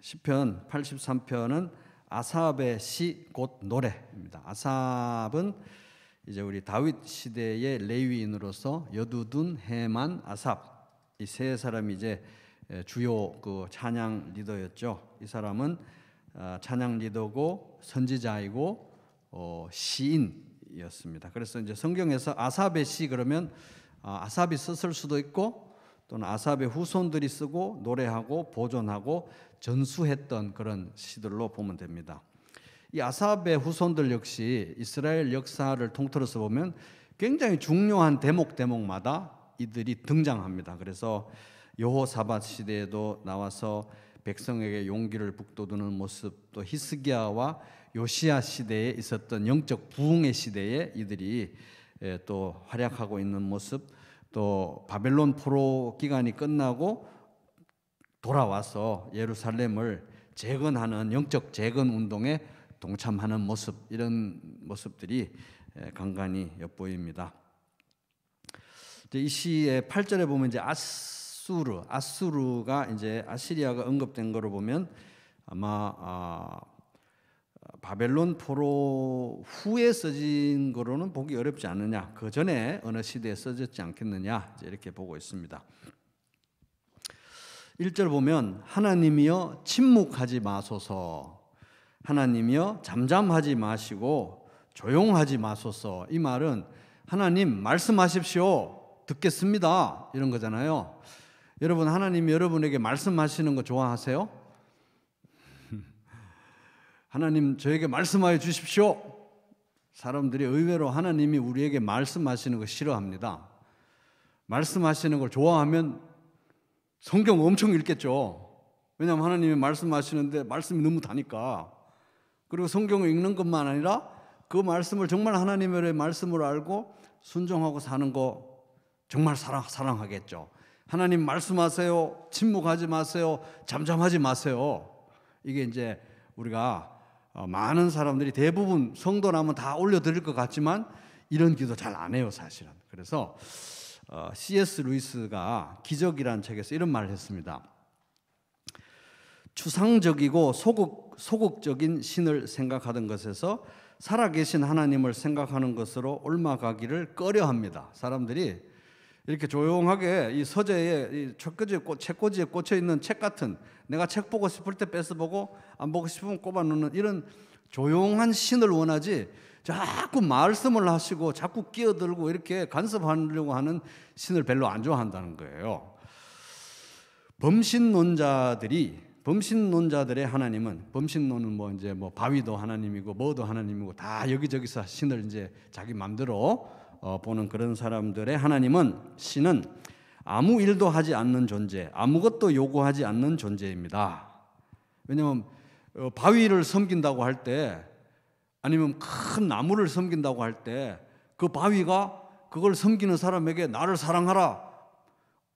시편 83편은 아삽의 시 곧 노래입니다. 아삽은 이제 우리 다윗 시대의 레위인으로서 여두둔, 헤만, 아삽 이 세 사람이 이제 주요 그 찬양 리더였죠. 이 사람은 찬양 리더고 선지자이고 시인이었습니다. 그래서 이제 성경에서 아삽의 시 그러면 아삽이 썼을 수도 있고 또는 아삽의 후손들이 쓰고 노래하고 보존하고 전수했던 그런 시들로 보면 됩니다. 이 아삽의 후손들 역시 이스라엘 역사를 통틀어서 보면 굉장히 중요한 대목마다 이들이 등장합니다. 그래서 여호사밧 시대에도 나와서 백성에게 용기를 북돋우는 모습, 또 히스기야와 요시야 시대에 있었던 영적 부흥의 시대에 이들이 또 활약하고 있는 모습, 또 바벨론 포로 기간이 끝나고 돌아와서 예루살렘을 재건하는 영적 재건 운동에 동참하는 모습, 이런 모습들이 간간히 엿보입니다. 이 시의 8절에 보면 이제 아수르가 이제 아시리아가 언급된 거로 보면 아마 바벨론 포로 후에 써진 거로는 보기 어렵지 않느냐, 그 전에 어느 시대에 써졌지 않겠느냐, 이렇게 보고 있습니다. 1절 보면 하나님이여 침묵하지 마소서, 하나님이여 잠잠하지 마시고 조용하지 마소서. 이 말은 하나님 말씀하십시오, 듣겠습니다, 이런 거잖아요. 여러분, 하나님이 여러분에게 말씀하시는 거 좋아하세요? 하나님 저에게 말씀하여 주십시오. 사람들이 의외로 하나님이 우리에게 말씀하시는 거 싫어합니다. 말씀하시는 걸 좋아하면 성경 엄청 읽겠죠. 왜냐하면 하나님이 말씀하시는데 말씀이 너무 다니까. 그리고 성경을 읽는 것만 아니라 그 말씀을 정말 하나님의 말씀으로 알고 순종하고 사는 거 정말 사랑하겠죠. 하나님 말씀하세요, 침묵하지 마세요, 잠잠하지 마세요. 이게 이제 우리가 많은 사람들이 대부분 성도라면 다 올려드릴 것 같지만 이런 기도 잘 안 해요, 사실은. 그래서 C.S. 루이스가 기적이라는 책에서 이런 말을 했습니다. 추상적이고 소극적인 신을 생각하던 것에서 살아계신 하나님을 생각하는 것으로 옮아가기를 꺼려합니다. 사람들이 이렇게 조용하게 이 서재에 이 책꽂이에 꽂혀 있는 책 같은, 내가 책 보고 싶을 때 뺏어보고 안 보고 싶으면 꼽아 놓는 이런 조용한 신을 원하지, 자꾸 말씀을 하시고 자꾸 끼어들고 이렇게 간섭하려고 하는 신을 별로 안 좋아한다는 거예요. 범신론자들의 하나님은, 범신론은 뭐 이제 뭐 바위도 하나님이고 뭐도 하나님이고 다 여기저기서 신을 이제 자기 마음대로 보는 그런 사람들의 하나님은, 신은 아무 일도 하지 않는 존재, 아무것도 요구하지 않는 존재입니다. 왜냐하면 바위를 섬긴다고 할 때, 아니면 큰 나무를 섬긴다고 할 때 그 바위가 그걸 섬기는 사람에게 나를 사랑하라,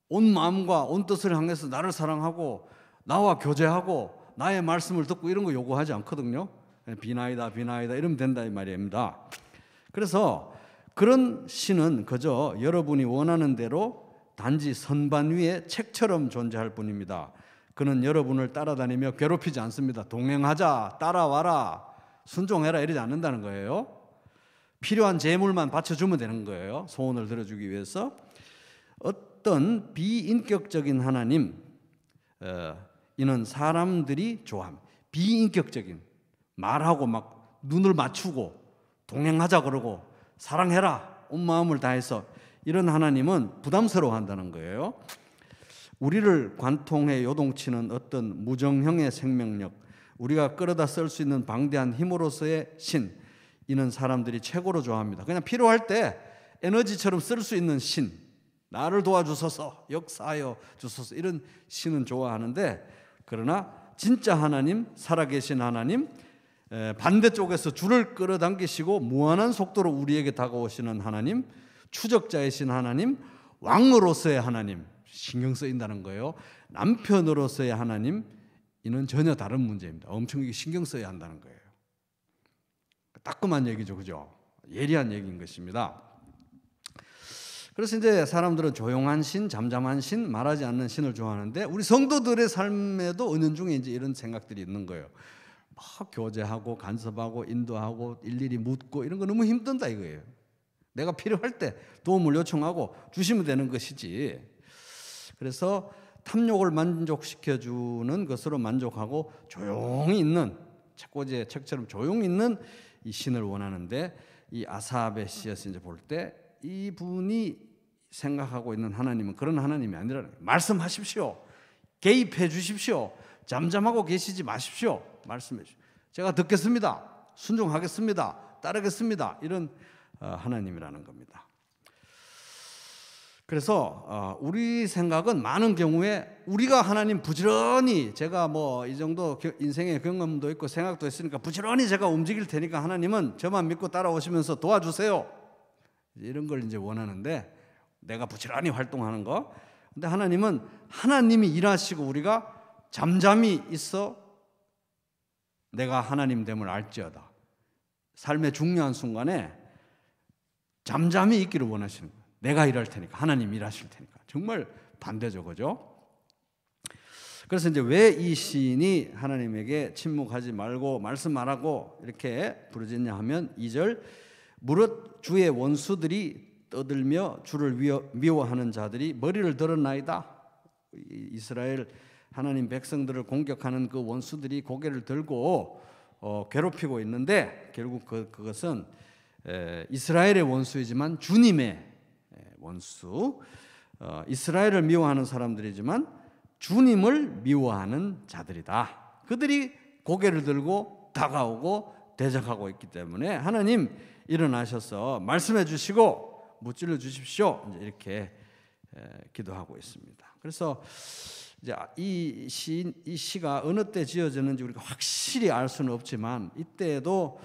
온 마음과 온 뜻을 향해서 나를 사랑하고 나와 교제하고 나의 말씀을 듣고 이런 거 요구하지 않거든요. 비나이다 이러면 된다 이 말입니다. 그래서 그런 신은 그저 여러분이 원하는 대로 단지 선반 위에 책처럼 존재할 뿐입니다. 그는 여러분을 따라다니며 괴롭히지 않습니다. 동행하자, 따라와라, 순종해라 이러지 않는다는 거예요. 필요한 재물만 바쳐주면 되는 거예요. 소원을 들어주기 위해서. 어떤 비인격적인 하나님, 이는 사람들이 좋아합니다. 비인격적인, 말하고 막 눈을 맞추고 동행하자 그러고 사랑해라 온 마음을 다해서, 이런 하나님은 부담스러워한다는 거예요. 우리를 관통해 요동치는 어떤 무정형의 생명력, 우리가 끌어다 쓸 수 있는 방대한 힘으로서의 신, 이는 사람들이 최고로 좋아합니다. 그냥 필요할 때 에너지처럼 쓸 수 있는 신, 나를 도와주소서, 역사하여 주소서, 이런 신은 좋아하는데, 그러나 진짜 하나님, 살아계신 하나님, 반대쪽에서 줄을 끌어당기시고 무한한 속도로 우리에게 다가오시는 하나님, 추적자이신 하나님, 왕으로서의 하나님, 신경 쓰인다는 거예요. 남편으로서의 하나님, 이는 전혀 다른 문제입니다. 엄청 신경 써야 한다는 거예요. 따끔한 얘기죠, 그죠? 예리한 얘기인 것입니다. 그래서 이제 사람들은 조용한 신, 잠잠한 신, 말하지 않는 신을 좋아하는데 우리 성도들의 삶에도 은연중에 이제 이런 생각들이 있는 거예요. 막 교제하고 간섭하고 인도하고 일일이 묻고 이런 거 너무 힘든다 이거예요. 내가 필요할 때 도움을 요청하고 주시면 되는 것이지. 그래서 탐욕을 만족시켜주는 것으로 만족하고 조용히 있는 책꽂이의 책처럼 조용히 있는 이 신을 원하는데 이 아삽의 시에서 이제 볼 때 이분이 생각하고 있는 하나님은 그런 하나님이 아니라 말씀하십시오. 개입해 주십시오. 잠잠하고 계시지 마십시오. 말씀해 주십시오. 제가 듣겠습니다. 순종하겠습니다. 따르겠습니다. 이런 하나님이라는 겁니다. 그래서 우리 생각은 많은 경우에 우리가 하나님 부지런히 제가 뭐 이 정도 인생의 경험도 있고 생각도 있으니까 부지런히 제가 움직일 테니까 하나님은 저만 믿고 따라오시면서 도와주세요. 이런 걸 이제 원하는데 내가 부지런히 활동하는 거. 근데 하나님은 하나님이 일하시고 우리가 잠잠히 있어 내가 하나님 됨을 알지어다. 삶의 중요한 순간에 잠잠히 있기를 원하시는 거예요. 내가 일할 테니까 하나님 일하실 테니까. 정말 반대죠, 그죠? 그래서 이제 왜 이 시인이 하나님에게 침묵하지 말고 말씀 말하고 이렇게 부르짖냐 하면 2절 무릇 주의 원수들이 떠들며 주를 미워하는 자들이 머리를 들었나이다. 이스라엘 하나님 백성들을 공격하는 그 원수들이 고개를 들고 괴롭히고 있는데 결국 그것은 이스라엘의 원수이지만 주님의 원수, 이스라엘을 미워하는 사람들이지만 주님을 미워하는 자들이다. 그들이 고개를 들고 다가오고 대적하고 있기 때문에 하나님 일어나셔서 말씀해 주시고 무찔러 주십시오. 이제 이렇게 기도하고 있습니다. 그래서 이제 이 시가 어느 때 지어졌는지 우리가 확실히 알 수는 없지만 이때에도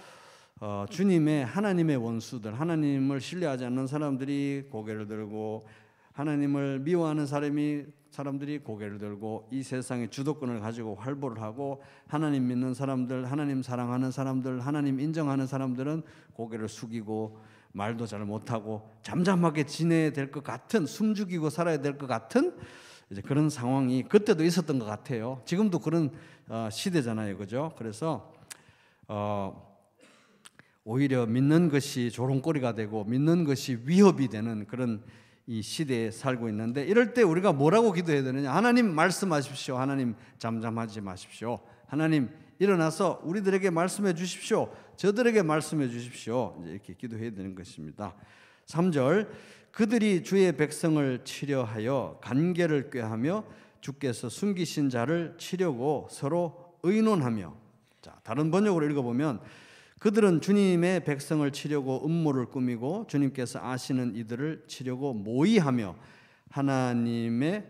주님의 하나님의 원수들, 하나님을 신뢰하지 않는 사람들이 고개를 들고 하나님을 미워하는 사람들이 고개를 들고 이 세상의 주도권을 가지고 활보를 하고 하나님 믿는 사람들, 하나님 사랑하는 사람들, 하나님 인정하는 사람들은 고개를 숙이고 말도 잘 못하고 잠잠하게 지내야 될 것 같은, 숨죽이고 살아야 될 것 같은 이제 그런 상황이 그때도 있었던 것 같아요. 지금도 그런 시대잖아요, 그죠? 그래서 오히려 믿는 것이 조롱거리가 되고 믿는 것이 위협이 되는 그런 이 시대에 살고 있는데 이럴 때 우리가 뭐라고 기도해야 되느냐? 하나님 말씀하십시오. 하나님 잠잠하지 마십시오. 하나님 일어나서 우리들에게 말씀해 주십시오. 저들에게 말씀해 주십시오. 이제 이렇게 기도해야 되는 것입니다. 3절 그들이 주의 백성을 치려하여 간계를 꾀하며 주께서 숨기신 자를 치려고 서로 의논하며. 자, 다른 번역으로 읽어보면 그들은 주님의 백성을 치려고 음모를 꾸미고 주님께서 아시는 이들을 치려고 모의하며 하나님의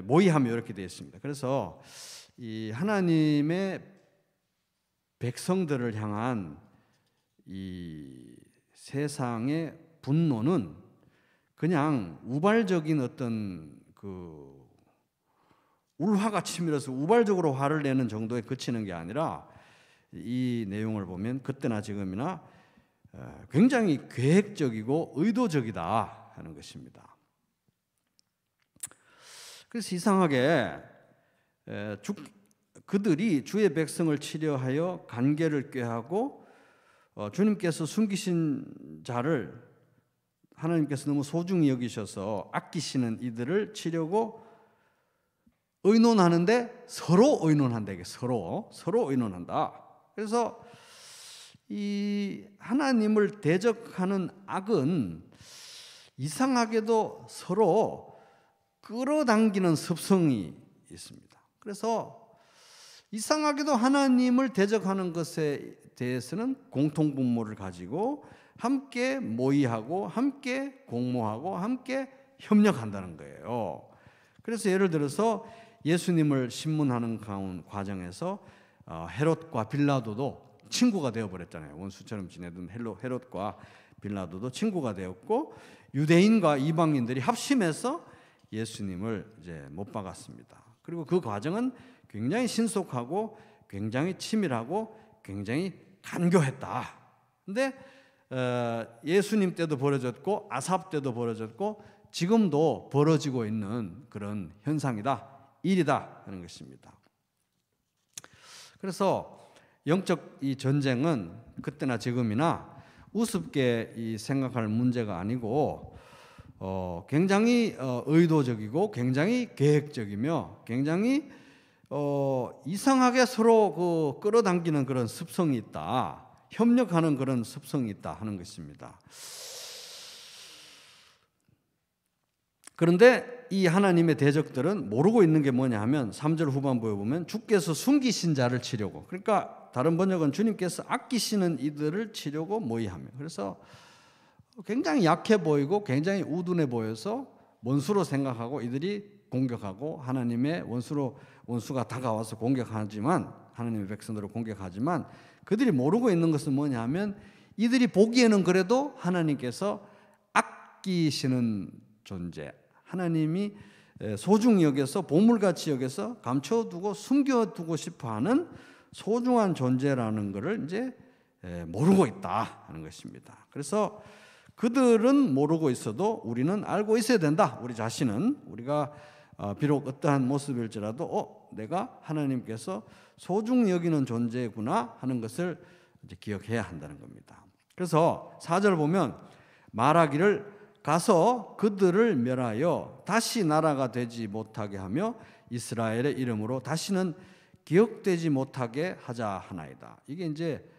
모의하며 이렇게 되어 있습니다. 그래서 이 하나님의 백성들을 향한 이 세상의 분노는 그냥 우발적인 어떤 그 울화가 치밀어서 우발적으로 화를 내는 정도에 그치는 게 아니라 이 내용을 보면 그때나 지금이나 굉장히 계획적이고 의도적이다 하는 것입니다. 그래서 이상하게 그들이 주의 백성을 치려하여 간계를 꾀하고 주님께서 숨기신 자를 하나님께서 너무 소중히 여기셔서 아끼시는 이들을 치려고 의논하는데 서로 의논한다. 이게 서로 의논한다. 그래서 이 하나님을 대적하는 악은 이상하게도 서로 끌어당기는 습성이 있습니다. 그래서 이상하게도 하나님을 대적하는 것에 대해서는 공통분모를 가지고 함께 모의하고 함께 공모하고 함께 협력한다는 거예요. 그래서 예를 들어서 예수님을 신문하는 과정에서 헤롯과 빌라도도 친구가 되어버렸잖아요. 원수처럼 지내던 헤롯과 빌라도도 친구가 되었고 유대인과 이방인들이 합심해서 예수님을 이제 못 박았습니다. 그리고 그 과정은 굉장히 신속하고 굉장히 치밀하고 굉장히 간교했다. 근데 예수님 때도 벌어졌고 아삽 때도 벌어졌고 지금도 벌어지고 있는 그런 현상이다, 일이다 하는 것입니다. 그래서 영적 이 전쟁은 그때나 지금이나 우습게 이 생각할 문제가 아니고 굉장히 의도적이고 굉장히 계획적이며 굉장히 이상하게 서로 끌어당기는 그런 습성이 있다, 협력하는 그런 습성이 있다 하는 것입니다. 그런데 이 하나님의 대적들은 모르고 있는 게 뭐냐 하면 3절 후반부에 보면 주께서 숨기신 자를 치려고, 그러니까 다른 번역은 주님께서 아끼시는 이들을 치려고 모의하며, 그래서 굉장히 약해 보이고 굉장히 우둔해 보여서 원수로 생각하고 이들이 공격하고 하나님의 원수가 다가와서 공격하지만, 하나님의 백성들을 공격하지만 그들이 모르고 있는 것은 뭐냐 하면 이들이 보기에는 그래도 하나님께서 아끼시는 존재, 하나님이 소중히 여겨서 보물같이 여겨서 감춰두고 숨겨두고 싶어하는 소중한 존재라는 것을 이제 모르고 있다 하는 것입니다. 그래서 그들은 모르고 있어도 우리는 알고 있어야 된다. 우리 자신은 우리가 비록 어떠한 모습일지라도 내가 하나님께서 소중히 여기는 존재구나 하는 것을 이제 기억해야 한다는 겁니다. 그래서 4절 보면 말하기를 가서 그들을 멸하여 다시 나라가 되지 못하게 하며 이스라엘의 이름으로 다시는 기억되지 못하게 하자 하나이다. 이게 이제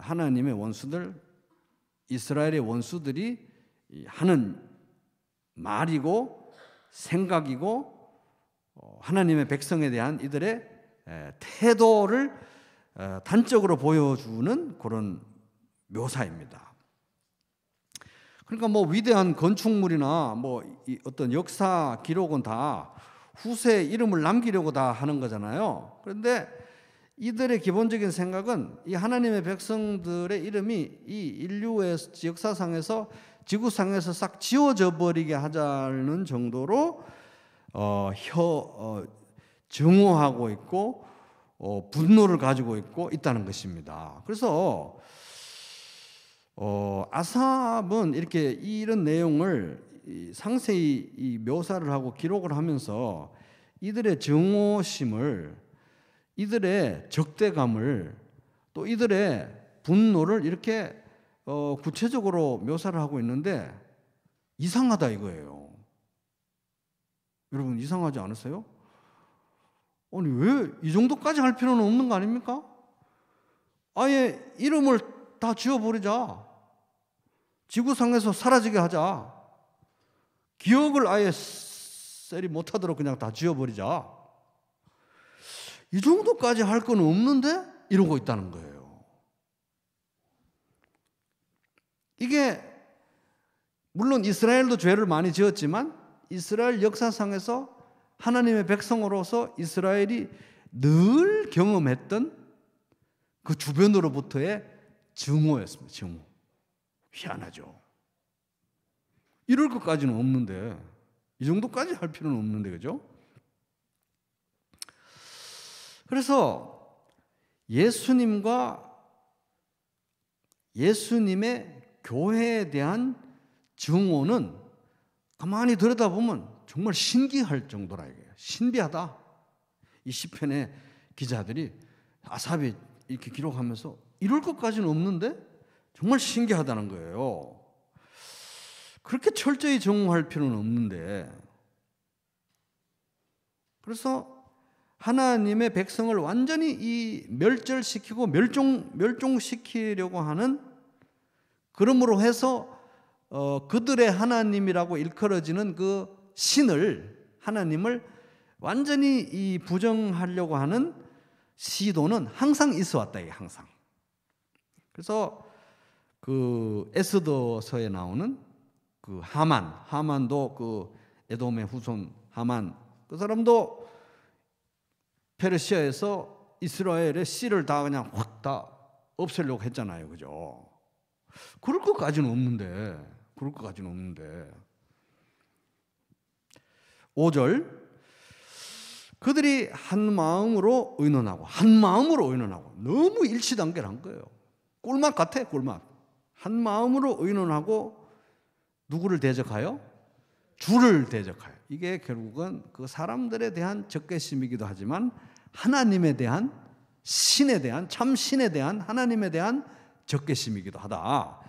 하나님의 원수들, 이스라엘의 원수들이 하는 말이고 생각이고 하나님의 백성에 대한 이들의 태도를 단적으로 보여주는 그런 묘사입니다. 그러니까 뭐 위대한 건축물이나 뭐 어떤 역사 기록은 다 후세에 이름을 남기려고 다 하는 거잖아요. 그런데 이들의 기본적인 생각은 이 하나님의 백성들의 이름이 이 인류의 역사상에서 지구상에서 싹 지워져 버리게 하자는 정도로 증오하고 있고 분노를 가지고 있다는 것입니다. 그래서 아삽은 이렇게 이런 내용을 상세히 묘사를 하고 기록을 하면서 이들의 증오심을, 이들의 적대감을, 또 이들의 분노를 이렇게 구체적으로 묘사를 하고 있는데 이상하다 이거예요. 여러분 이상하지 않으세요? 아니 왜 이 정도까지 할 필요는 없는 거 아닙니까? 아예 이름을 다 지워버리자. 지구상에서 사라지게 하자. 기억을 아예 셀이 못하도록 그냥 다 지워버리자. 이 정도까지 할 건 없는데 이러고 있다는 거예요. 이게 물론 이스라엘도 죄를 많이 지었지만 이스라엘 역사상에서 하나님의 백성으로서 이스라엘이 늘 경험했던 그 주변으로부터의 증오였습니다. 증오. 희한하죠. 이럴 것까지는 없는데, 이 정도까지 할 필요는 없는데, 그죠? 그래서 예수님과 예수님의 교회에 대한 증오는 가만히 들여다보면 정말 신기할 정도라 이거예요. 신비하다. 이 시편의 기자들이 아삽이 이렇게 기록하면서 이럴 것까지는 없는데 정말 신기하다는 거예요. 그렇게 철저히 증오할 필요는 없는데, 그래서 하나님의 백성을 완전히 이 멸절시키고 멸종시키려고 하는, 그러므로 해서 그들의 하나님이라고 일컬어지는 그 신을, 하나님을 완전히 이 부정하려고 하는 시도는 항상 있어 왔다 이게 항상. 그래서 그 에스더서에 나오는 그 하만도 그 에돔의 후손 하만, 그 사람도 페르시아에서 이스라엘의 씨를 다 그냥 확 다 없애려고 했잖아요, 그죠? 그럴 것까지는 없는데 5절 그들이 한 마음으로 의논하고 너무 일치단결한 거예요. 꿀맛 같아, 꿀맛. 한 마음으로 의논하고 누구를 대적하여? 주를 대적하여. 이게 결국은 그 사람들에 대한 적개심이기도 하지만 하나님에 대한, 신에 대한, 참 신에 대한, 하나님에 대한 적개심이기도 하다.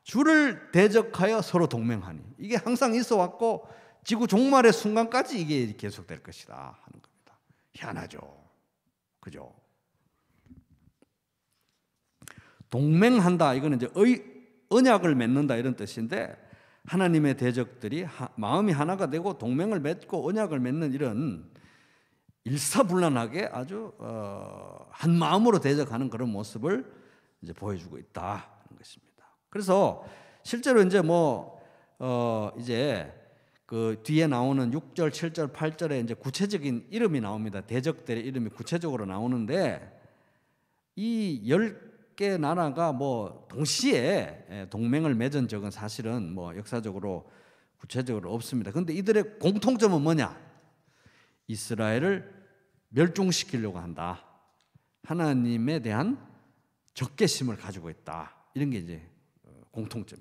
주를 대적하여 서로 동맹하니. 이게 항상 있어 왔고 지구 종말의 순간까지 이게 계속될 것이다 하는 겁니다. 희한하죠. 그죠? 동맹한다. 이거는 이제 언약을 맺는다 이런 뜻인데, 하나님의 대적들이 마음이 하나가 되고 동맹을 맺고 언약을 맺는 이런 일사불란하게 아주 한 마음으로 대적하는 그런 모습을 이제 보여주고 있다 하는 것입니다. 그래서 실제로 이제 이제 그 뒤에 나오는 6절, 7절, 8절에 이제 구체적인 이름이 나옵니다. 대적들의 이름이 구체적으로 나오는데, 이 10개 나라가 동시에 동맹을 맺은 적은 사실은 역사적으로 구체적으로 없습니다. 그런데 이들의 공통점은 뭐냐? 이스라엘을 멸종시키려고 한다. 하나님에 대한 적개심을 가지고 있다. 이런 게 이제 공통점.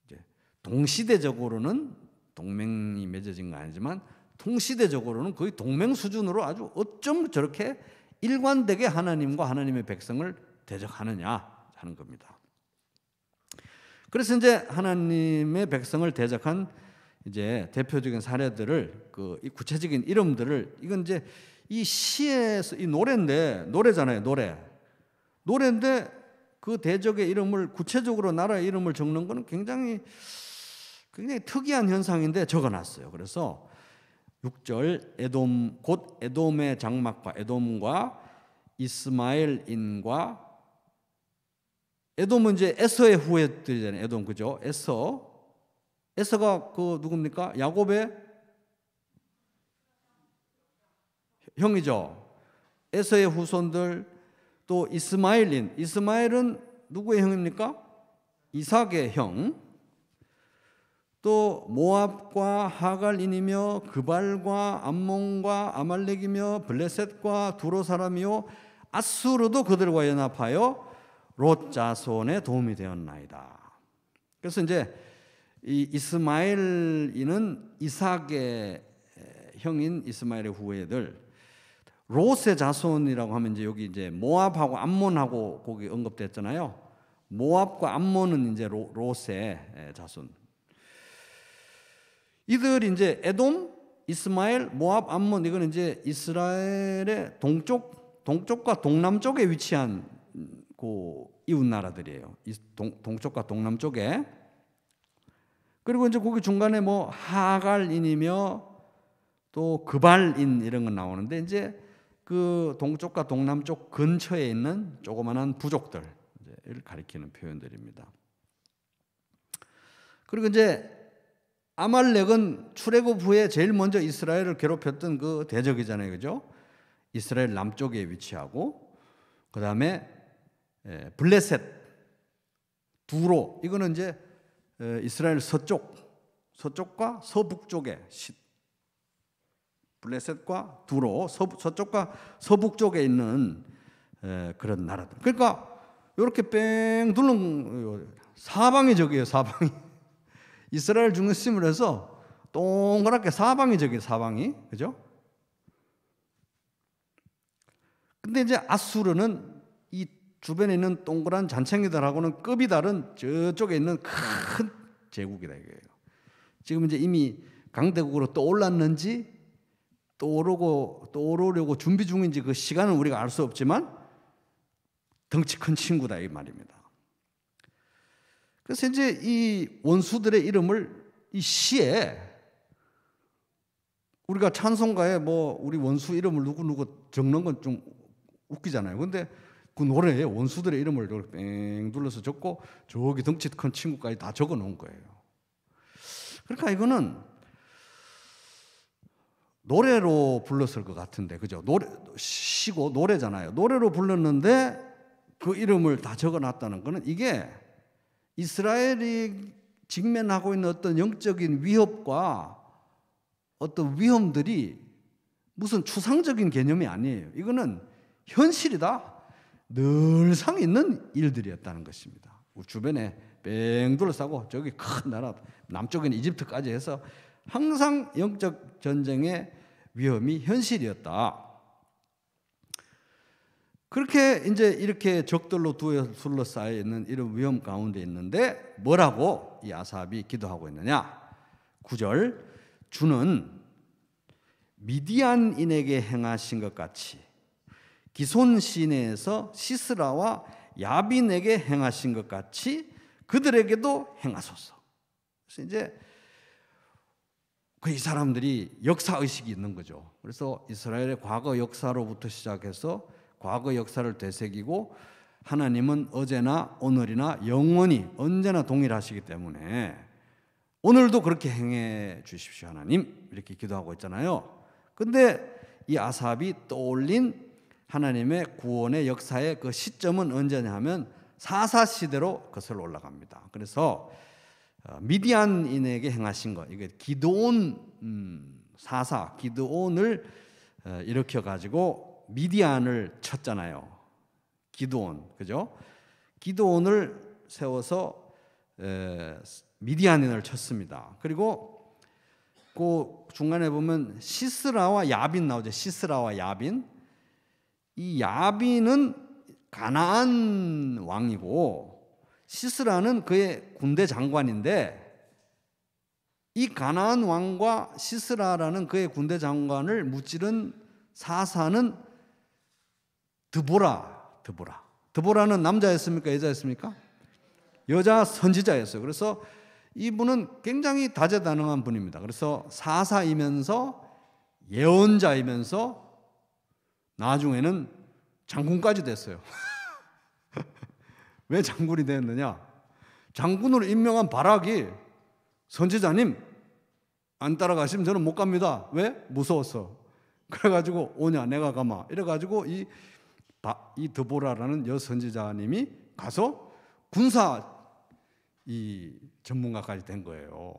이제 동시대적으로는 동맹이 맺어진 거 아니지만 통시대적으로는 거의 동맹 수준으로 아주 어쩜 저렇게 일관되게 하나님과 하나님의 백성을 대적하느냐 하는 겁니다. 그래서 이제 하나님의 백성을 대적한 이제 대표적인 사례들을 이 구체적인 이름들을, 이건 이제 이 시에서 이 노래잖아요. 노래인데 그 대적의 이름을 구체적으로 나라의 이름을 적는 것은 굉장히 특이한 현상인데 적어놨어요. 그래서 6절 에돔 곧 에돔의 장막과 에돔과 이스마엘인과, 에돔은 이제 에서의 후예들이잖아요. 에돔, 그죠? 에서가 그 누굽니까? 야곱의 형이죠. 에서의 후손들. 또 이스마엘은 누구의 형입니까? 이삭의 형. 또 모압과 하갈인이며 그발과 암몬과 아말렉이며 블레셋과 두로 사람이요 아수르도 그들과 연합하여 롯 자손의 도움이 되었나이다. 그래서 이제 이 이스마엘인은 이삭의 형인 이스마엘의 후예들, 롯의 자손이라고 하면 이제 여기 이제 모압하고 암몬하고 거기 언급됐잖아요. 모압과 암몬은 이제 롯의 자손. 이들이 이제 에돔, 이스마엘, 모압, 암몬, 이거는 이제 이스라엘의 동쪽과 동남쪽에 위치한 그 이웃 나라들이에요. 동쪽과 동남쪽에. 그리고 이제 거기 중간에 하갈인이며 또 그발인 이런 건 나오는데, 이제 그 동쪽과 동남쪽 근처에 있는 조그만한 부족들을 가리키는 표현들입니다. 그리고 이제 아말렉은 출애굽 후에 제일 먼저 이스라엘을 괴롭혔던 그 대적이잖아요, 그죠? 이스라엘 남쪽에 위치하고, 그 다음에 블레셋, 두로, 이거는 이제 이스라엘 서쪽과 서북쪽에, 블레셋과 두로, 서쪽과 서북쪽에 있는 그런 나라들. 그러니까 이렇게 뺑 둘른 사방이 적이에요, 사방이. 이스라엘 중심으로 해서 동그랗게 사방이 적이에요, 사방이. 그죠? 근데 이제 아수르는 이 주변에 있는 동그란 잔챙이들하고는 급이 다른 저쪽에 있는 큰 제국이다 이거예요. 지금 이제 이미 강대국으로 떠올랐는지 떠오르려고 준비 중인지 그 시간은 우리가 알 수 없지만 덩치 큰 친구다 이 말입니다. 그래서 이제 이 원수들의 이름을 이 시에, 우리가 찬송가에 우리 원수 이름을 누구 적는 건 좀 웃기잖아요. 근데 그 노래에 원수들의 이름을 뺑 둘러서 적고 저기 덩치 큰 친구까지 다 적어 놓은 거예요. 그러니까 이거는 노래로 불렀을 것 같은데, 그죠? 시고 노래잖아요. 노래로 불렀는데 그 이름을 다 적어 놨다는 거는, 이게 이스라엘이 직면하고 있는 어떤 영적인 위협과 어떤 위험들이 무슨 추상적인 개념이 아니에요. 이거는 현실이다. 늘상 있는 일들이었다는 것입니다. 우리 주변에 뺑 둘러싸고 저기 큰 나라, 남쪽에는 이집트까지 해서 항상 영적 전쟁의 위험이 현실이었다. 그렇게 이제 이렇게 적들로 둘러싸여 있는 이런 위험 가운데 있는데 뭐라고 이 아삽이 기도하고 있느냐? 9절, 주는 미디안인에게 행하신 것 같이 기손 시내에서 시스라와 야빈에게 행하신 것 같이 그들에게도 행하소서. 그래서 이제 이 사람들이 역사 의식이 있는 거죠. 그래서 이스라엘의 과거 역사로부터 시작해서 과거 역사를 되새기고 하나님은 어제나 오늘이나 영원히 언제나 동일하시기 때문에 오늘도 그렇게 행해 주십시오 하나님, 이렇게 기도하고 있잖아요. 근데 이 아삽이 떠올린 하나님의 구원의 역사의 그 시점은 언제냐 하면 사사 시대로 거슬러 올라갑니다. 그래서 미디안인에게 행하신 것, 이게 기드온 사사 기드온을 일으켜 가지고 미디안을 쳤잖아요. 기드온, 그죠? 기드온을 세워서 미디안인을 쳤습니다. 그리고 그 중간에 보면 시스라와 야빈 나오죠. 시스라와 야빈. 이 야빈은 가나안 왕이고 시스라는 그의 군대 장관인데 이 가나안 왕과 시스라라는 그의 군대 장관을 무찌른 사사는 드보라는 남자였습니까? 여자였습니까? 여자 선지자였어요. 그래서 이분은 굉장히 다재다능한 분입니다. 그래서 사사이면서 예언자이면서 나중에는 장군까지 됐어요. 왜 장군이 됐느냐? 장군으로 임명한 바락이 선지자님 안 따라가시면 저는 못 갑니다. 왜? 무서웠어. 그래가지고 오냐 내가 가마 이래가지고 이 드보라라는 여선지자님이 가서 군사 이 전문가까지 된 거예요.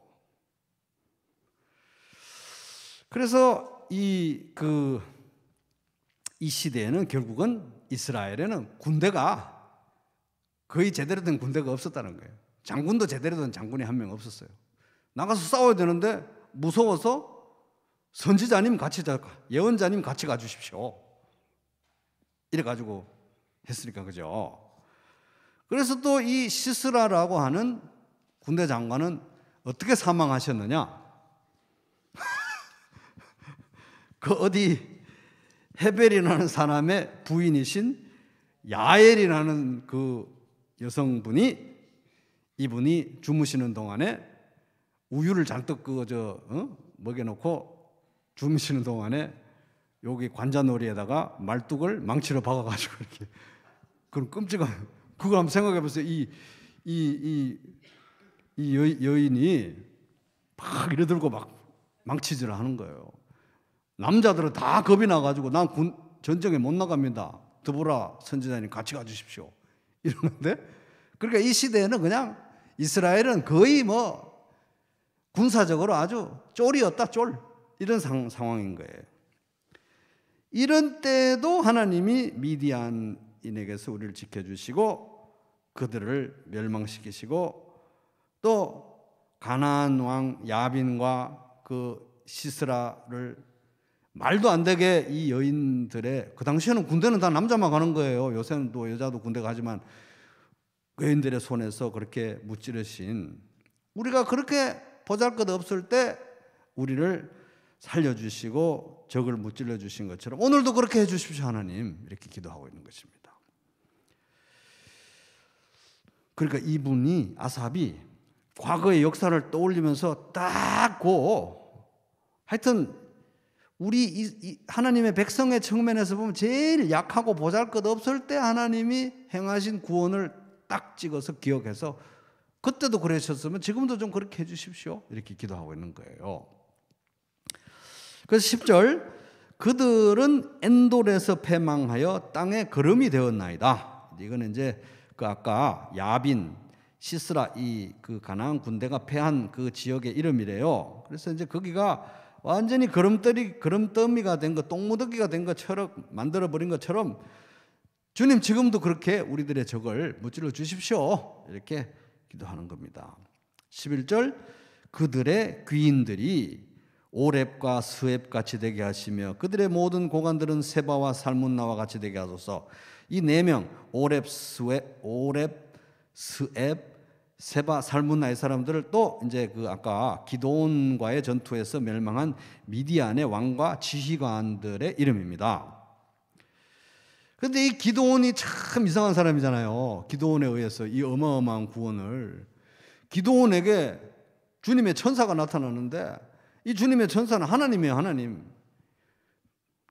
그래서 이 시대에는 결국은 이스라엘에는 군대가 거의 제대로 된 군대가 없었다는 거예요. 장군도 제대로 된 장군이 한 명 없었어요. 나가서 싸워야 되는데 무서워서 선지자님 같이 예언자님 같이 가주십시오. 이래가지고 했으니까 그죠. 그래서 또 이 시스라라고 하는 군대 장관은 어떻게 사망하셨느냐? 그 어디 헤벨이라는 사람의 부인이신 야엘이라는 그 여성분이 이분이 주무시는 동안에 우유를 잔뜩 먹여놓고 주무시는 동안에 여기 관자놀이에다가 말뚝을 망치로 박아가지고 이렇게 그럼 끔찍한 그거 한번 생각해 보세요. 이 여인이 막 이래들고 막 망치질을 하는 거예요. 남자들은 다 겁이 나가지고 난 전쟁에 못 나갑니다. 드보라 선지자님 같이 가주십시오. 이러는데 그러니까 이 시대에는 그냥 이스라엘은 거의 뭐 군사적으로 아주 쫄이었다 쫄 이런 상황인 거예요. 이런 때도 하나님이 미디안인에게서 우리를 지켜주시고 그들을 멸망시키시고 또 가나안 왕 야빈과 그 시스라를 말도 안 되게 이 여인들의 그 당시에는 군대는 다 남자만 가는 거예요. 요새는 또 여자도 군대 가지만 여인들의 손에서 그렇게 무찌르신 우리가 그렇게 보잘것없을 때 우리를 살려주시고 적을 무찔러 주신 것처럼 오늘도 그렇게 해주십시오 하나님 이렇게 기도하고 있는 것입니다. 그러니까 이분이 아삽이 과거의 역사를 떠올리면서 딱 하여튼 우리 하나님의 백성의 측면에서 보면 제일 약하고 보잘것없을 때 하나님이 행하신 구원을 딱 찍어서 기억해서 그때도 그러셨으면 지금도 좀 그렇게 해주십시오 이렇게 기도하고 있는 거예요. 그래서 10절 그들은 엔돌에서 패망하여 땅에 거름이 되었나이다. 이거는 이제 그 아까 야빈 시스라 그 가나안 군대가 패한 그 지역의 이름이래요. 그래서 이제 거기가 완전히 거름더미가 된 것, 똥무더기가 된 것처럼 만들어 버린 것처럼 주님 지금도 그렇게 우리들의 적을 무찔러 주십시오 이렇게 기도하는 겁니다. 11절 그들의 귀인들이 오렙과 스웹 같이 되게 하시며 그들의 모든 고관들은 세바와 살문나와 같이 되게 하소서. 이 네 명 오렙, 스웹, 세바, 살문나의 사람들을 또 이제 그 아까 기드온과의 전투에서 멸망한 미디안의 왕과 지휘관들의 이름입니다. 그런데 이 기드온이 참 이상한 사람이잖아요. 기드온에 의해서 이 어마어마한 구원을, 기드온에게 주님의 천사가 나타나는데 이 주님의 천사는 하나님이에요. 하나님.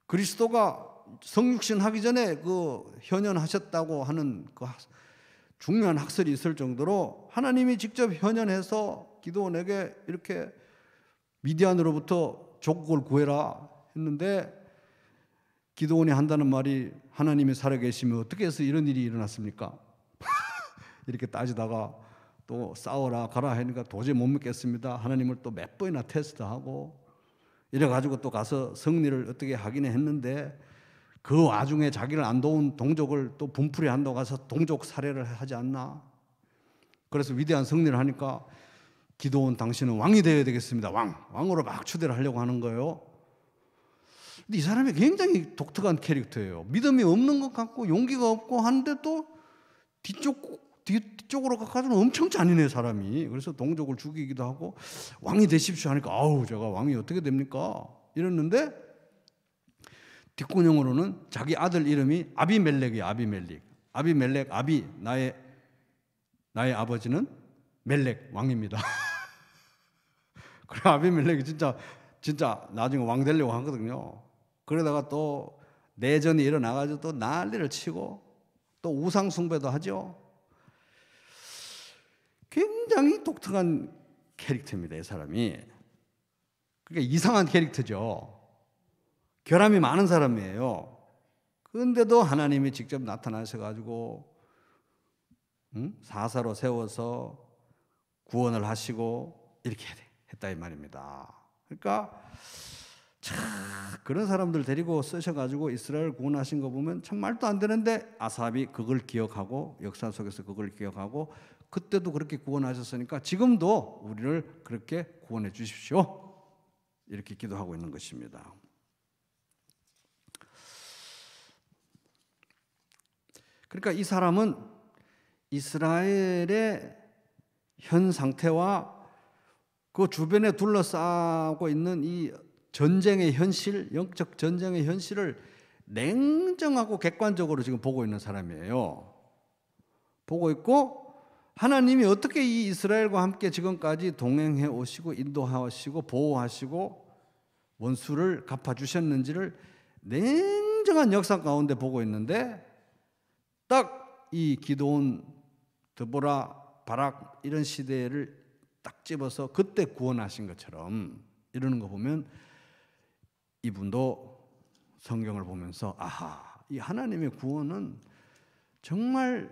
그리스도가 성육신 하기 전에 그 현현하셨다고 하는 그 중요한 학설이 있을 정도로 하나님이 직접 현현해서 기드온에게 이렇게 미디안으로부터 조국을 구해라 했는데, 기드온이 한다는 말이 하나님이 살아계시면 어떻게 해서 이런 일이 일어났습니까? 이렇게 따지다가 또 싸워라 가라 하니까 도저히 못 믿겠습니다. 하나님을 또 몇 번이나 테스트하고 이래가지고 또 가서 승리를 어떻게 하기는 했는데, 그 와중에 자기를 안 도운 동족을 또 분풀이 한다고 가서 동족 살해를 하지 않나. 그래서 위대한 승리를 하니까 기드온 당신은 왕이 되어야 되겠습니다. 왕으로 막 추대를 하려고 하는 거예요. 근데 이 사람이 굉장히 독특한 캐릭터예요. 믿음이 없는 것 같고 용기가 없고 하는데 또 뒤쪽으로 가가지고 엄청 잔인해요, 사람이. 그래서 동족을 죽이기도 하고 왕이 되십시오 하니까 아우 제가 왕이 어떻게 됩니까? 이랬는데 뒷구녕으로는 자기 아들 이름이 아비멜렉이에요. 아비멜렉, 나의 아버지는 멜렉 왕입니다. 그래 아비멜렉이 진짜 나중에 왕 되려고 하거든요. 그러다가 또 내전이 일어나가지고 또 난리를 치고 또 우상 숭배도 하죠. 굉장히 독특한 캐릭터입니다, 이 사람이. 그러니까 이상한 캐릭터죠. 결함이 많은 사람이에요. 그런데도 하나님이 직접 나타나셔가지고 사사로 세워서 구원을 하시고 이렇게 했다 이 말입니다. 그러니까 참 그런 사람들 데리고 쓰셔가지고 이스라엘 구원하신 거 보면 참 말도 안 되는데 아삽이 그걸 기억하고 역사 속에서 그걸 기억하고 그때도 그렇게 구원하셨으니까 지금도 우리를 그렇게 구원해 주십시오. 이렇게 기도하고 있는 것입니다. 그러니까 이 사람은 이스라엘의 현 상태와 그 주변에 둘러싸고 있는 이 전쟁의 현실, 영적 전쟁의 현실을 냉정하고 객관적으로 지금 보고 있는 사람이에요. 보고 있고 하나님이 어떻게 이 이스라엘과 함께 지금까지 동행해 오시고 인도하시고 보호하시고 원수를 갚아주셨는지를 냉정한 역사 가운데 보고 있는데, 딱 이 기드온, 드보라, 바락 이런 시대를 딱 집어서 그때 구원하신 것처럼 이러는 거 보면 이분도 성경을 보면서 아하, 이 하나님의 구원은 정말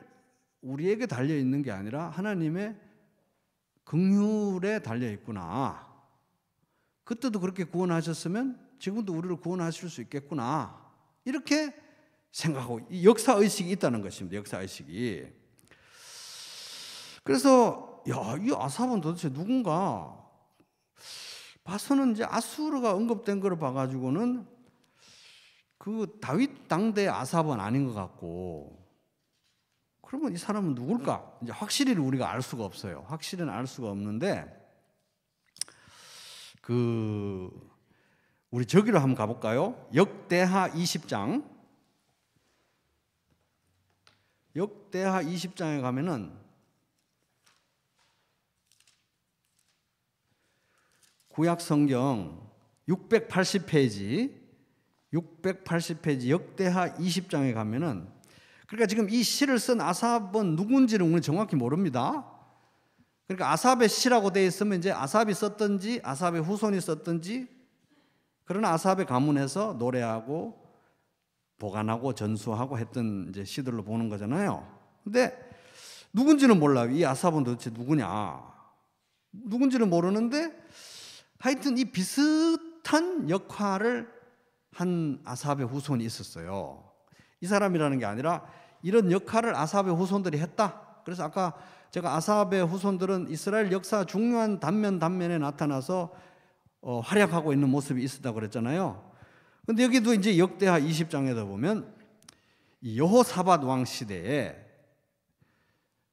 우리에게 달려 있는 게 아니라 하나님의 긍휼에 달려 있구나. 그때도 그렇게 구원하셨으면 지금도 우리를 구원하실 수 있겠구나. 이렇게 생각하고 이 역사의식이 있다는 것입니다. 역사의식이. 그래서 이 아삽은 도대체 누군가 봐서는 이제 아수르가 언급된 걸 봐가지고는 그 다윗 당대의 아삽은 아닌 것 같고, 그러면 이 사람은 누굴까? 이제 확실히 우리가 알 수가 없어요. 확실히는 알 수가 없는데 우리 저기로 한번 가볼까요? 역대하 20장. 역대하 20장에 가면은 구약 성경 680페이지 역대하 20장에 가면은, 그러니까 지금 이 시를 쓴 아삽은 누군지를 우리는 정확히 모릅니다. 그러니까 아삽의 시라고 되어 있으면 이제 아삽이 썼든지 아삽의 후손이 썼든지, 그러나 아삽의 가문에서 노래하고 보관하고 전수하고 했던 이제 시들로 보는 거잖아요. 근데 누군지는 몰라요. 이 아삽은 도대체 누구냐? 누군지는 모르는데 하여튼 이 비슷한 역할을 한 아삽의 후손이 있었어요. 이 사람이라는 게 아니라 이런 역할을 아삽의 후손들이 했다. 그래서 아까 제가 아삽의 후손들은 이스라엘 역사 중요한 단면에 나타나서 활약하고 있는 모습이 있었다고 그랬잖아요. 근데 여기도 이제 역대하 20장에도 보면 이 여호사밧 왕 시대에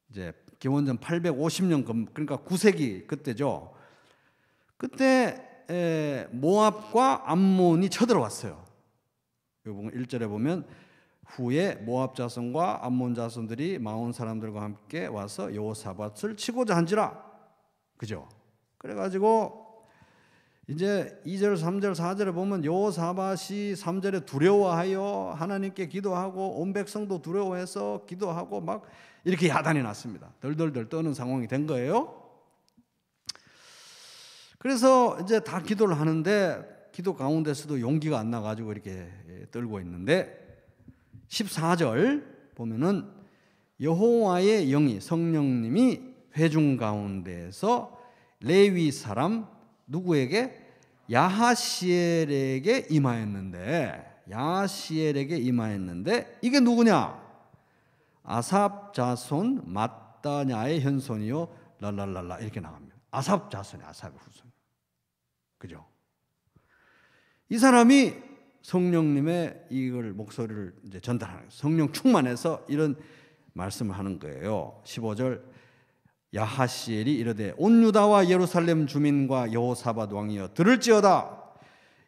이제 기원전 850년, 그러니까 9세기 그때죠. 그때 모압과 암몬이 쳐들어왔어요. 여기 보면 1절에 보면 후에 모압 자손과 암몬 자손들이 마온 사람들과 함께 와서 여호사밧을 치고자 한지라. 그죠? 그래가지고 이제 2절, 3절, 4절에 보면 여호사밧이 3절에 두려워하여 하나님께 기도하고 온 백성도 두려워해서 기도하고 막 이렇게 야단이 났습니다. 덜덜덜 떠는 상황이 된 거예요. 그래서 이제 다 기도를 하는데 기도 가운데서도 용기가 안 나가지고 이렇게 떨고 있는데 14절 보면은 여호와의 영이 성령님이 회중 가운데에서 레위 사람 누구에게? 야하시엘에게 임하였는데, 야하시엘에게 임하였는데 이게 누구냐? 아삽 자손 마따냐의 현손이요 랄랄랄라 이렇게 나갑니다. 아삽 자손이 아삽의 후손. 그죠? 이 사람이 성령님의 이걸 목소리를 이제 전달하는 거예요. 성령 충만해서 이런 말씀을 하는 거예요. 15절 야하시엘이 이르되 온 유다와 예루살렘 주민과 여호사밧 왕이여 들을지어다.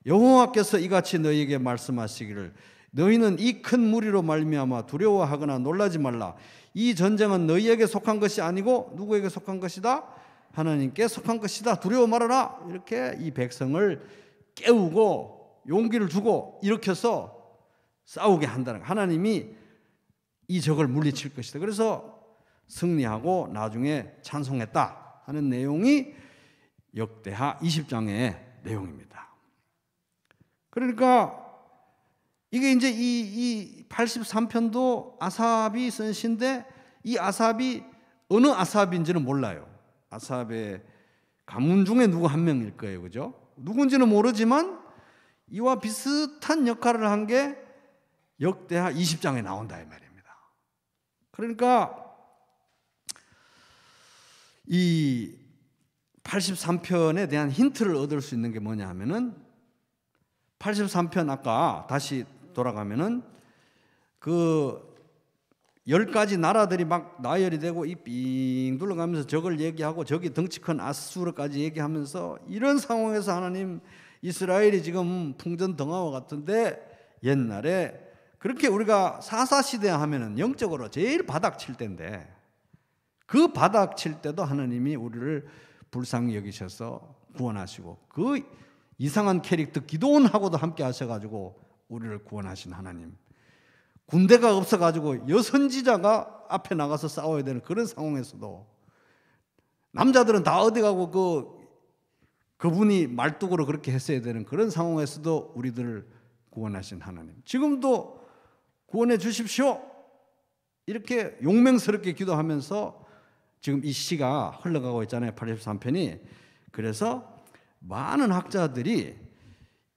여호와께서 이같이 너희에게 말씀하시기를 너희는 이 큰 무리로 말미암아 두려워하거나 놀라지 말라. 이 전쟁은 너희에게 속한 것이 아니고 누구에게 속한 것이다? 하나님께 속한 것이다. 두려워 말아라. 이렇게 이 백성을 깨우고 용기를 주고 일으켜서 싸우게 한다는 거예요. 하나님이 이 적을 물리칠 것이다. 그래서 승리하고 나중에 찬송했다 하는 내용이 역대하 20장의 내용입니다. 그러니까 이게 이제 이 83편도 아삽이 쓴 시인데 이 아삽이 어느 아삽인지는 몰라요. 아삽의 가문 중에 누구 한 명일 거예요. 그죠? 누군지는 모르지만 이와 비슷한 역할을 한 게 역대하 20장에 나온다 이 말입니다. 그러니까 이 83편에 대한 힌트를 얻을 수 있는 게 뭐냐 하면은 83편 아까 다시 돌아가면은 그 10가지 나라들이 막 나열이 되고 이 삥 둘러가면서 적을 얘기하고 저기 덩치 큰 아수르까지 얘기하면서 이런 상황에서 하나님 이스라엘이 지금 풍전등화와 같은데 옛날에 그렇게 우리가 사사시대 하면은 영적으로 제일 바닥 칠 때인데 그 바닥 칠 때도 하나님이 우리를 불쌍히 여기셔서 구원하시고 그 이상한 캐릭터 기도원하고도 함께 하셔가지고 우리를 구원하신 하나님. 군대가 없어가지고 여선지자가 앞에 나가서 싸워야 되는 그런 상황에서도 남자들은 다 어디 가고 그분이 말뚝으로 그렇게 했어야 되는 그런 상황에서도 우리들을 구원하신 하나님. 지금도 구원해 주십시오. 이렇게 용맹스럽게 기도하면서 지금 이 시가 흘러가고 있잖아요. 83편이. 그래서 많은 학자들이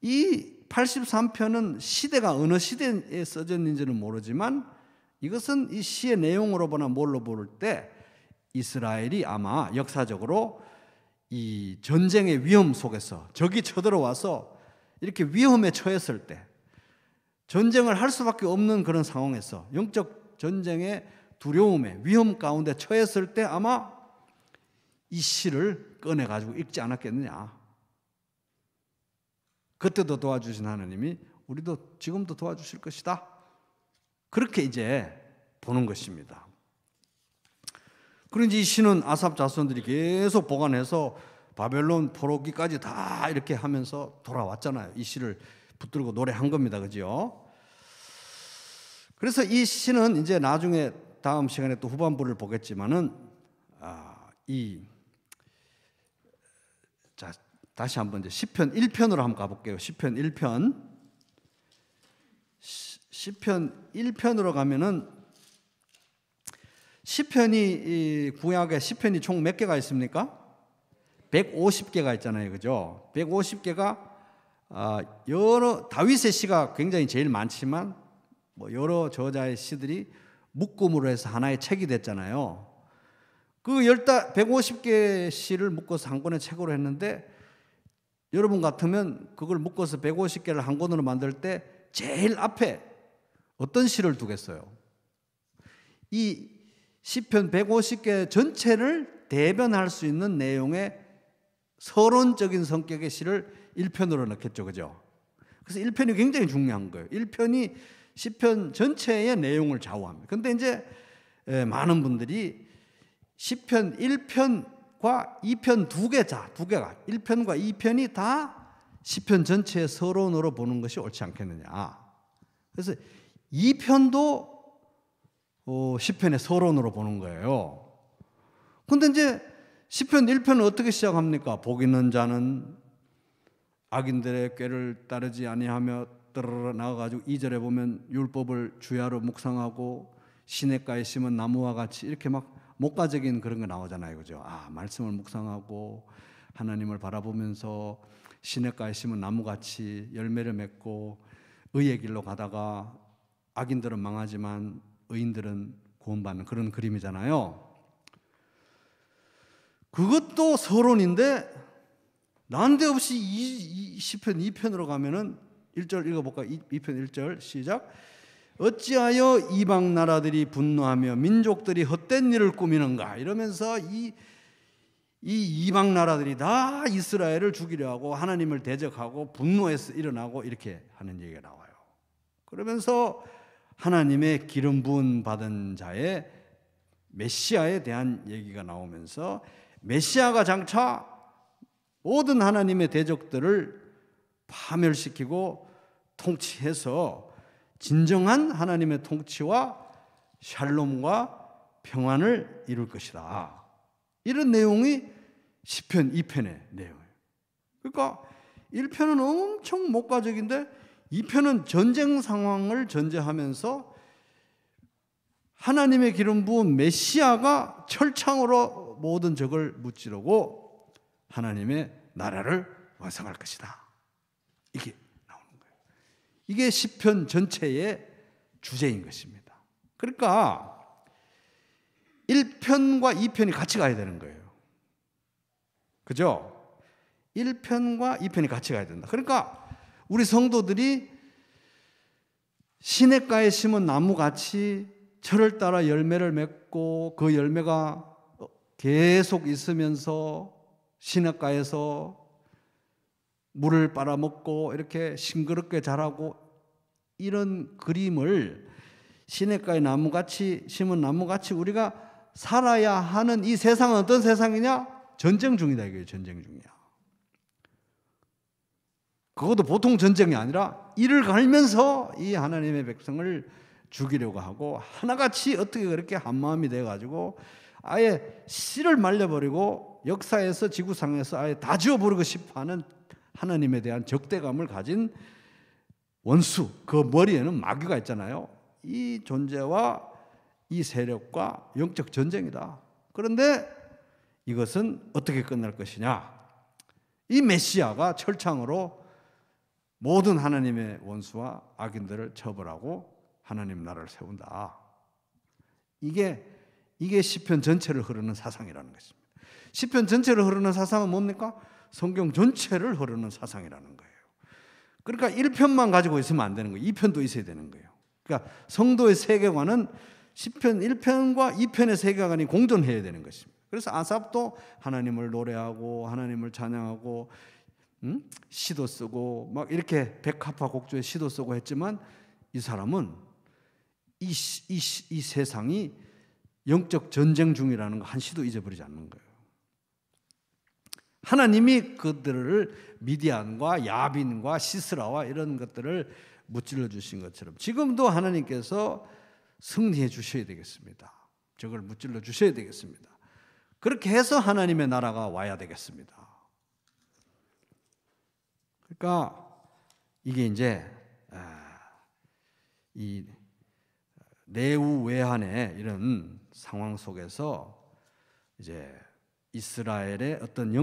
이 83편은 시대가 어느 시대에 써졌는지는 모르지만 이것은 이 시의 내용으로 보나 뭘로 볼 때 이스라엘이 아마 역사적으로 이 전쟁의 위험 속에서 적이 쳐들어와서 이렇게 위험에 처했을 때 전쟁을 할 수밖에 없는 그런 상황에서 영적 전쟁의 두려움에 위험 가운데 처했을 때 아마 이 시를 꺼내가지고 읽지 않았겠느냐. 그때도 도와주신 하나님이 우리도 지금도 도와주실 것이다. 그렇게 이제 보는 것입니다. 그런지 이 시는 아삽 자손들이 계속 보관해서 바벨론 포로기까지 다 이렇게 하면서 돌아왔잖아요. 이 시를 붙들고 노래한 겁니다. 그죠? 그래서 이 시는 이제 나중에 다음 시간에 또 후반부를 보겠지만은 자 다시 한번 이제 시편 1편으로 한번 가볼게요. 시편 1편. 시편 1편으로 가면은 시편이 구약에 시편이 총 몇 개가 있습니까? 150개가 있잖아요. 그죠? 150개가 여러 다윗의 시가 굉장히 제일 많지만 뭐 여러 저자의 시들이 묶음으로 해서 하나의 책이 됐잖아요. 그 150개 시를 묶어서 한 권의 책으로 했는데 여러분 같으면 그걸 묶어서 150개를 한 권으로 만들 때 제일 앞에 어떤 시를 두겠어요? 이 시편 150개 전체를 대변할 수 있는 내용의 서론적인 성격의 시를 1편으로 넣겠죠. 그죠? 그래서 1편이 굉장히 중요한 거예요. 1편이 시편 전체의 내용을 좌우합니다. 그런데 이제 많은 분들이 시편 1편과 2편 두 개가 1편과 2편이 다 시편 전체의 서론으로 보는 것이 옳지 않겠느냐. 그래서 2편도 시편의 서론으로 보는 거예요. 그런데 이제 시편 1편은 어떻게 시작합니까? 복 있는 자는 악인들의 꾀를 따르지 아니하며 떠르르 나와가지고 2절에 보면 율법을 주야로 묵상하고 시냇가에 심은 나무와 같이 이렇게 막 목가적인 그런 거 나오잖아요. 그죠? 말씀을 묵상하고 하나님을 바라보면서 시냇가에 심은 나무같이 열매를 맺고 의의 길로 가다가 악인들은 망하지만 의인들은 구원받는 그런 그림이잖아요. 그것도 서론인데 난데없이 이 시편 2편으로 가면은 1절 읽어볼까? 2편 1절 시작. 어찌하여 이방 나라들이 분노하며 민족들이 헛된 일을 꾸미는가 이러면서 이 이방 나라들이 다 이스라엘을 죽이려 하고 하나님을 대적하고 분노해서 일어나고 이렇게 하는 얘기가 나와요. 그러면서 하나님의 기름 부은 받은 자의 메시아에 대한 얘기가 나오면서 메시아가 장차 모든 하나님의 대적들을 파멸시키고 통치해서 진정한 하나님의 통치와 샬롬과 평안을 이룰 것이다. 이런 내용이 시편 2편의 내용이에요. 그러니까 1편은 엄청 목가적인데 2편은 전쟁 상황을 전제하면서 하나님의 기름 부은 메시아가 철창으로 모든 적을 무찌르고 하나님의 나라를 완성할 것이다. 이게 나오는 거예요. 이게 시편 전체의 주제인 것입니다. 그러니까 1편과 2편이 같이 가야 되는 거예요. 그죠? 1편과 2편이 같이 가야 된다. 그러니까 우리 성도들이 시냇가에 심은 나무같이 철을 따라 열매를 맺고 그 열매가 계속 있으면서 시냇가에서 물을 빨아먹고 이렇게 싱그럽게 자라고 이런 그림을 시냇가의 나무같이 심은 나무같이 우리가 살아야 하는 이 세상은 어떤 세상이냐? 전쟁 중이다 이거예요. 전쟁 중이야. 그것도 보통 전쟁이 아니라 이를 갈면서 이 하나님의 백성을 죽이려고 하고 하나같이 어떻게 그렇게 한마음이 돼가지고 아예 씨를 말려버리고 역사에서 지구상에서 아예 다 지워버리고 싶어하는 하나님에 대한 적대감을 가진 원수, 그 머리에는 마귀가 있잖아요. 이 존재와 이 세력과 영적 전쟁이다. 그런데 이것은 어떻게 끝날 것이냐? 이 메시아가 철창으로 모든 하나님의 원수와 악인들을 처벌하고 하나님 나라를 세운다. 이게 시편 전체를 흐르는 사상이라는 것입니다. 시편 전체를 흐르는 사상은 뭡니까? 성경 전체를 흐르는 사상이라는 거예요. 그러니까 1편만 가지고 있으면 안 되는 거예요. 2편도 있어야 되는 거예요. 그러니까 성도의 세계관은 시편 1편과 2편의 세계관이 공존해야 되는 것입니다. 그래서 아삽도 하나님을 노래하고 하나님을 찬양하고 시도 쓰고 막 이렇게 백합화 곡조에 시도 쓰고 했지만 이 사람은 이 세상이 영적 전쟁 중이라는 거 한 시도 잊어버리지 않는 거예요. 하나님이 그들을 미디안과 야빈과 시스라와 이런 것들을 무찔러 주신 것처럼 지금도 하나님께서 승리해 주셔야 되겠습니다. 저걸 무찔러 주셔야 되겠습니다. 그렇게 해서 하나님의 나라가 와야 되겠습니다. 그러니까 이게 이제 이 내우외환의 이런 상황 속에서 이제 이스라엘의 어떤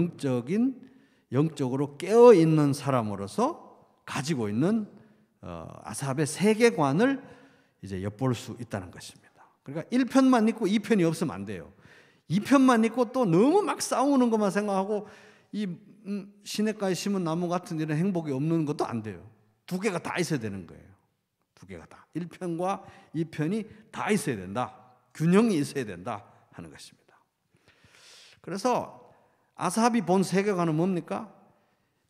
영적으로 깨어 있는 사람으로서 가지고 있는 아삽의 세계관을 이제 엿볼 수 있다는 것입니다. 그러니까 1편만 있고 2편이 없으면 안 돼요. 이 편만 있고 또 너무 막 싸우는 것만 생각하고 이 시냇가에 심은 나무 같은 이런 행복이 없는 것도 안 돼요. 두 개가 다 있어야 되는 거예요. 두 개가 다. 1편과 2편이 다 있어야 된다. 균형이 있어야 된다 하는 것입니다. 그래서 아삽이 본 세계관은 뭡니까?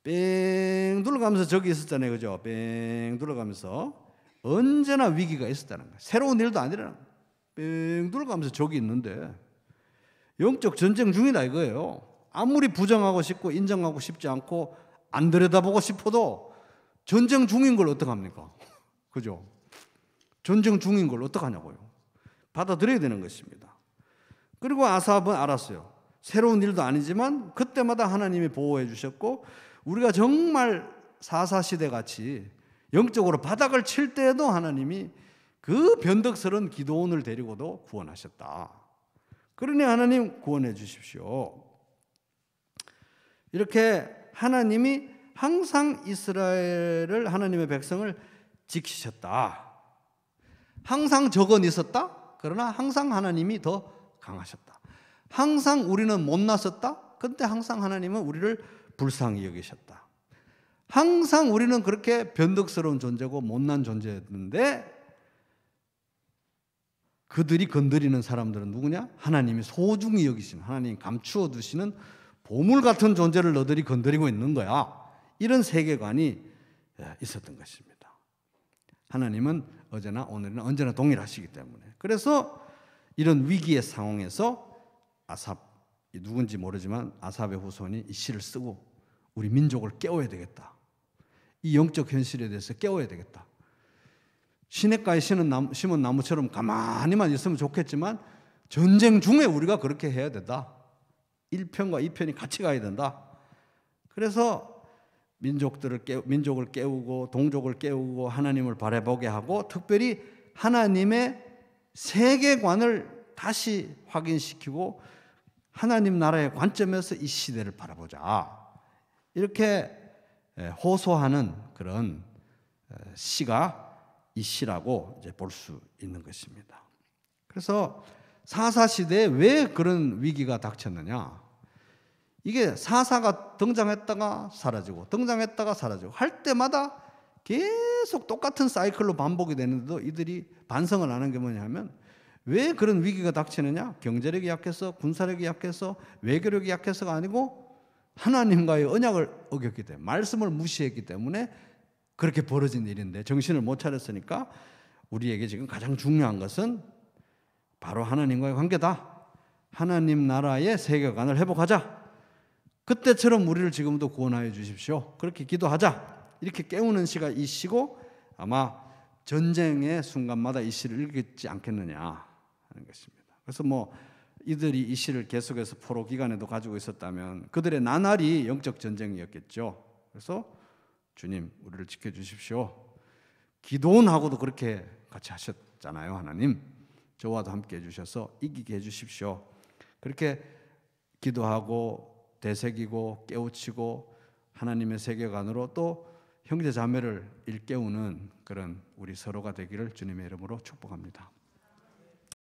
뺑 둘러가면서 저기 있었잖아요. 그죠? 뺑 둘러가면서 언제나 위기가 있었다는 거예요. 새로운 일도 아니라 뺑 둘러가면서 저기 있는데 영적 전쟁 중이다 이거예요. 아무리 부정하고 싶고 인정하고 싶지 않고 안 들여다보고 싶어도 전쟁 중인 걸 어떡합니까? 그죠? 전쟁 중인 걸 어떡하냐고요. 받아들여야 되는 것입니다. 그리고 아삽은 알았어요. 새로운 일도 아니지만 그때마다 하나님이 보호해 주셨고 우리가 정말 사사시대 같이 영적으로 바닥을 칠 때에도 하나님이 그 변덕스러운 기도원을 데리고도 구원하셨다. 그러니 하나님 구원해 주십시오. 이렇게 하나님이 항상 이스라엘을 하나님의 백성을 지키셨다. 항상 적은 있었다. 그러나 항상 하나님이 더 강하셨다. 항상 우리는 못났었다. 그런데 항상 하나님은 우리를 불쌍히 여기셨다. 항상 우리는 그렇게 변덕스러운 존재고 못난 존재였는데 그들이 건드리는 사람들은 누구냐? 하나님이 소중히 여기시는, 하나님이 감추어 두시는 보물 같은 존재를 너들이 건드리고 있는 거야. 이런 세계관이 있었던 것입니다. 하나님은 어제나 오늘이나 언제나 동일하시기 때문에. 그래서 이런 위기의 상황에서 아삽, 누군지 모르지만 아삽의 후손이 이 시를 쓰고 우리 민족을 깨워야 되겠다. 이 영적 현실에 대해서 깨워야 되겠다. 시냇가에 심은 나무처럼 가만히만 있으면 좋겠지만 전쟁 중에 우리가 그렇게 해야 된다. 1편과 2편이 같이 가야 된다. 그래서 민족을 깨우고 동족을 깨우고 하나님을 바라보게 하고 특별히 하나님의 세계관을 다시 확인시키고 하나님 나라의 관점에서 이 시대를 바라보자. 이렇게 호소하는 그런 시가 이 시라고 이제 볼 수 있는 것입니다. 그래서 사사시대에 왜 그런 위기가 닥쳤느냐? 이게 사사가 등장했다가 사라지고 등장했다가 사라지고 할 때마다 계속 똑같은 사이클로 반복이 되는데도 이들이 반성을 안 한 게 뭐냐면 왜 그런 위기가 닥치느냐? 경제력이 약해서, 군사력이 약해서, 외교력이 약해서가 아니고 하나님과의 언약을 어겼기 때문에, 말씀을 무시했기 때문에 그렇게 벌어진 일인데 정신을 못 차렸으니까 우리에게 지금 가장 중요한 것은 바로 하나님과의 관계다. 하나님 나라의 세계관을 회복하자. 그때처럼 우리를 지금도 구원하여 주십시오. 그렇게 기도하자. 이렇게 깨우는 시가 이 시고 아마 전쟁의 순간마다 이 시를 읽지 않겠느냐 하는 것입니다. 그래서 이들이 이 시를 계속해서 포로 기간에도 가지고 있었다면 그들의 나날이 영적 전쟁이었겠죠. 그래서 주님 우리를 지켜주십시오. 기도원하고도 그렇게 같이 하셨잖아요. 하나님 저와도 함께 해주셔서 이기게 해주십시오. 그렇게 기도하고 되새기고 깨우치고 하나님의 세계관으로 또 형제 자매를 일깨우는 그런 우리 서로가 되기를 주님의 이름으로 축복합니다.